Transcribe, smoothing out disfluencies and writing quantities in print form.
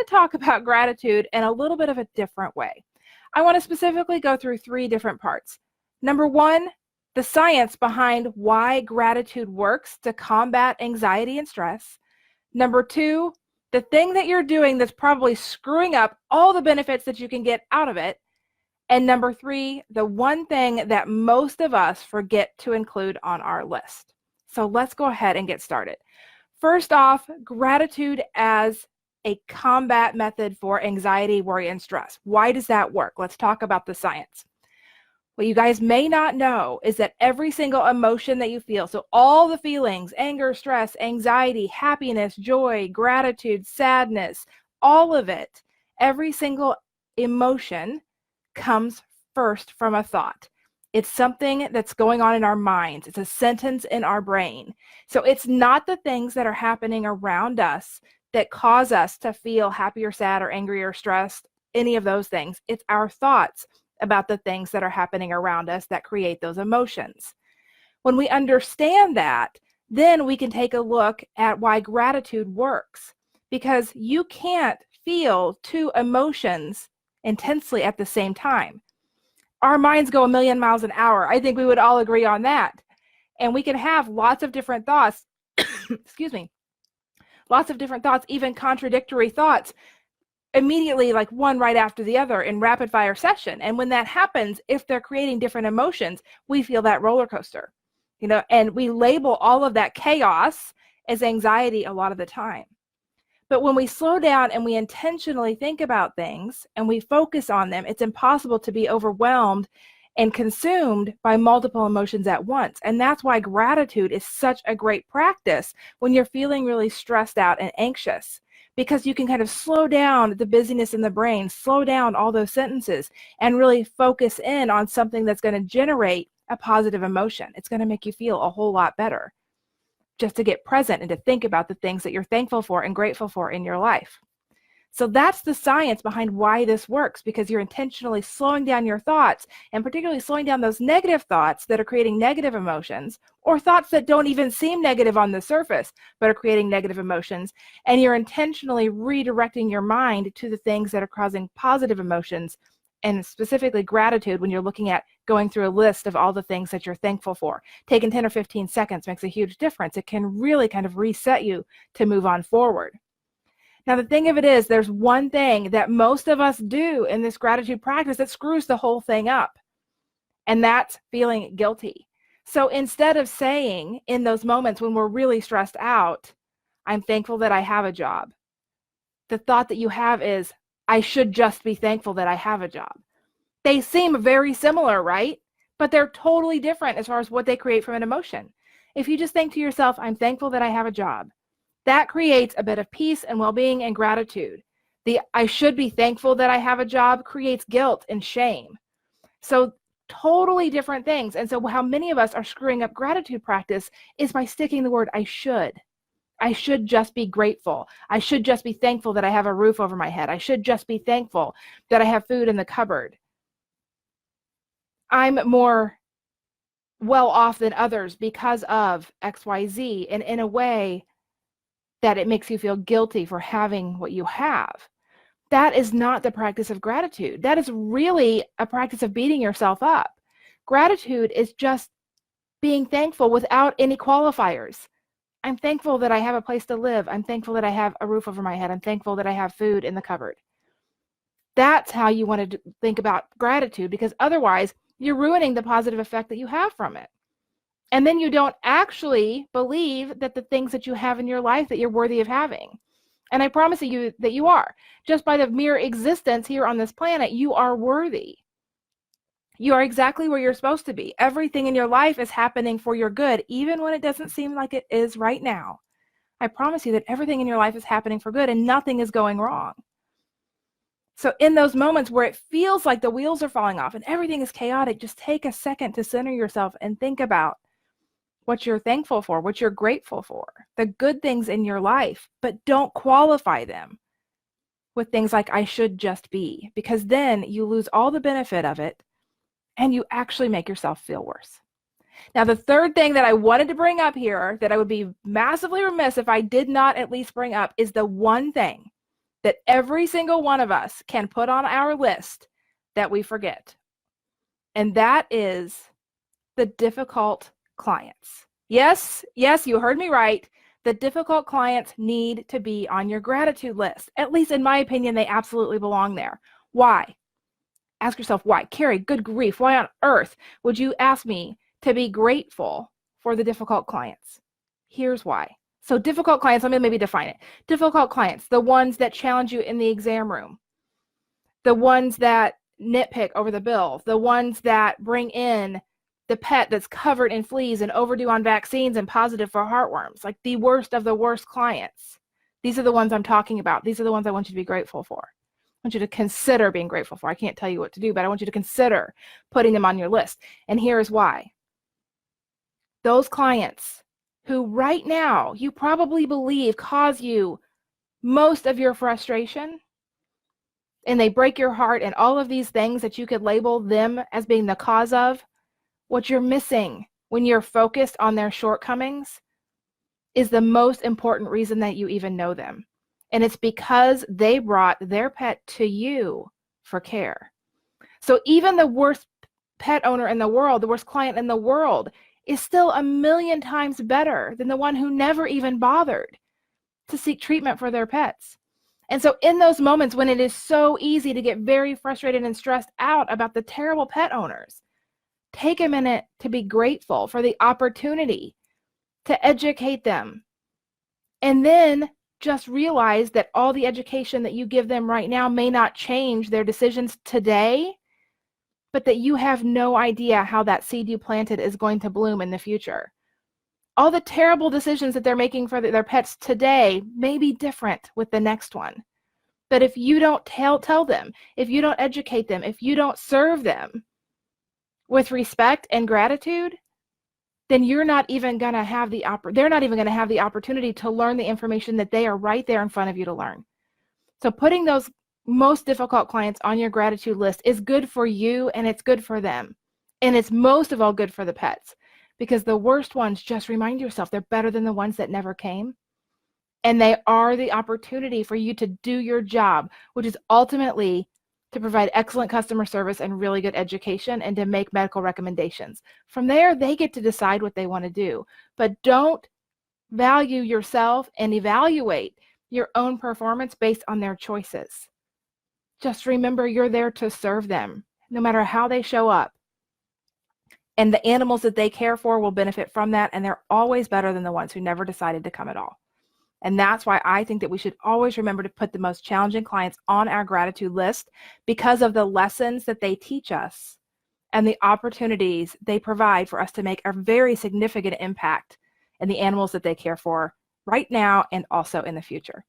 to talk about gratitude in a little bit of a different way. I want to specifically go through 3 different parts. Number 1, the science behind why gratitude works to combat anxiety and stress. Number 2, the thing that you're doing that's probably screwing up all the benefits that you can get out of it. And number 3, the one thing that most of us forget to include on our list. So let's go ahead and get started. First off, gratitude as a combat method for anxiety, worry, and stress. Why does that work? Let's talk about the science. What you guys may not know is that every single emotion that you feel, so all the feelings, anger, stress, anxiety, happiness, joy, gratitude, sadness, all of it, every single emotion comes first from a thought. It's something that's going on in our minds. It's a sentence in our brain. So it's not the things that are happening around us that cause us to feel happy or sad or angry or stressed, any of those things. It's our thoughts about the things that are happening around us that create those emotions. When we understand that, then we can take a look at why gratitude works, because you can't feel 2 emotions intensely at the same time. Our minds go a million miles an hour. I think we would all agree on that. And we can have lots of different thoughts, excuse me, lots of different thoughts, even contradictory thoughts, immediately, like one right after the other in rapid fire session. And when that happens, if they're creating different emotions, we feel that roller coaster, and we label all of that chaos as anxiety a lot of the time. But when we slow down and we intentionally think about things and we focus on them, it's impossible to be overwhelmed and consumed by multiple emotions at once. And that's why gratitude is such a great practice when you're feeling really stressed out and anxious, because you can kind of slow down the busyness in the brain, slow down all those sentences, and really focus in on something that's going to generate a positive emotion. It's going to make you feel a whole lot better, just to get present and to think about the things that you're thankful for and grateful for in your life. So that's the science behind why this works, because you're intentionally slowing down your thoughts, and particularly slowing down those negative thoughts that are creating negative emotions, or thoughts that don't even seem negative on the surface, but are creating negative emotions. And you're intentionally redirecting your mind to the things that are causing positive emotions, and specifically gratitude. When you're looking at going through a list of all the things that you're thankful for, taking 10 or 15 seconds makes a huge difference. It can really kind of reset you to move on forward. Now, the thing of it is, there's one thing that most of us do in this gratitude practice that screws the whole thing up, and that's feeling guilty. So instead of saying in those moments when we're really stressed out, I'm thankful that I have a job, the thought that you have is, I should just be thankful that I have a job. They seem very similar, right? But they're totally different as far as what they create from an emotion. If you just think to yourself, I'm thankful that I have a job, that creates a bit of peace and well-being and gratitude. The I should be thankful that I have a job creates guilt and shame. So totally different things. And so how many of us are screwing up gratitude practice is by sticking the word I should. I should just be grateful. I should just be thankful that I have a roof over my head. I should just be thankful that I have food in the cupboard. I'm more well off than others because of XYZ, and in a way that it makes you feel guilty for having what you have. That is not the practice of gratitude. That is really a practice of beating yourself up. Gratitude is just being thankful without any qualifiers. I'm thankful that I have a place to live. I'm thankful that I have a roof over my head. I'm thankful that I have food in the cupboard. That's how you want to think about gratitude, because otherwise you're ruining the positive effect that you have from it. And then you don't actually believe that the things that you have in your life that you're worthy of having. And I promise you that you are. Just by the mere existence here on this planet, you are worthy. You are exactly where you're supposed to be. Everything in your life is happening for your good, even when it doesn't seem like it is right now. I promise you that everything in your life is happening for good and nothing is going wrong. So in those moments where it feels like the wheels are falling off and everything is chaotic, just take a second to center yourself and think about what you're thankful for, what you're grateful for, the good things in your life, but don't qualify them with things like I should just be, because then you lose all the benefit of it and you actually make yourself feel worse. Now, the third thing that I wanted to bring up here that I would be massively remiss if I did not at least bring up is the one thing that every single one of us can put on our list that we forget. And that is the difficult clients. Yes, you heard me right. The difficult clients need to be on your gratitude list. At least in my opinion, they absolutely belong there. Why? Ask yourself why. Carrie, good grief, why on earth would you ask me to be grateful for the difficult clients? Here's why. So difficult clients, let me maybe define it. Difficult clients, the ones that challenge you in the exam room, the ones that nitpick over the bill, the ones that bring in the pet that's covered in fleas and overdue on vaccines and positive for heartworms, like the worst of the worst clients. These are the ones I'm talking about. These are the ones I want you to be grateful for. I want you to consider being grateful for. I can't tell you what to do, but I want you to consider putting them on your list. And here's why. Those clients who right now you probably believe cause you most of your frustration, and they break your heart, and all of these things that you could label them as being the cause of, what you're missing when you're focused on their shortcomings is the most important reason that you even know them. And it's because they brought their pet to you for care. So even the worst pet owner in the world, the worst client in the world, is still 1,000,000 times better than the one who never even bothered to seek treatment for their pets. And so in those moments when it is so easy to get very frustrated and stressed out about the terrible pet owners, take a minute to be grateful for the opportunity to educate them. And then just realize that all the education that you give them right now may not change their decisions today, but that you have no idea how that seed you planted is going to bloom in the future. All the terrible decisions that they're making for their pets today may be different with the next one. But if you don't tell them, if you don't educate them, if you don't serve them with respect and gratitude, then you're not even going to have they're not even going to have the opportunity to learn the information that they are right there in front of you to learn. So putting those most difficult clients on your gratitude list is good for you, and it's good for them. And it's most of all good for the pets, because the worst ones, just remind yourself, they're better than the ones that never came. And they are the opportunity for you to do your job, which is ultimately to provide excellent customer service and really good education and to make medical recommendations. From there, they get to decide what they want to do. But don't value yourself and evaluate your own performance based on their choices. Just remember, you're there to serve them, no matter how they show up. And the animals that they care for will benefit from that, and they're always better than the ones who never decided to come at all. And that's why I think that we should always remember to put the most challenging clients on our gratitude list, because of the lessons that they teach us and the opportunities they provide for us to make a very significant impact in the animals that they care for right now and also in the future.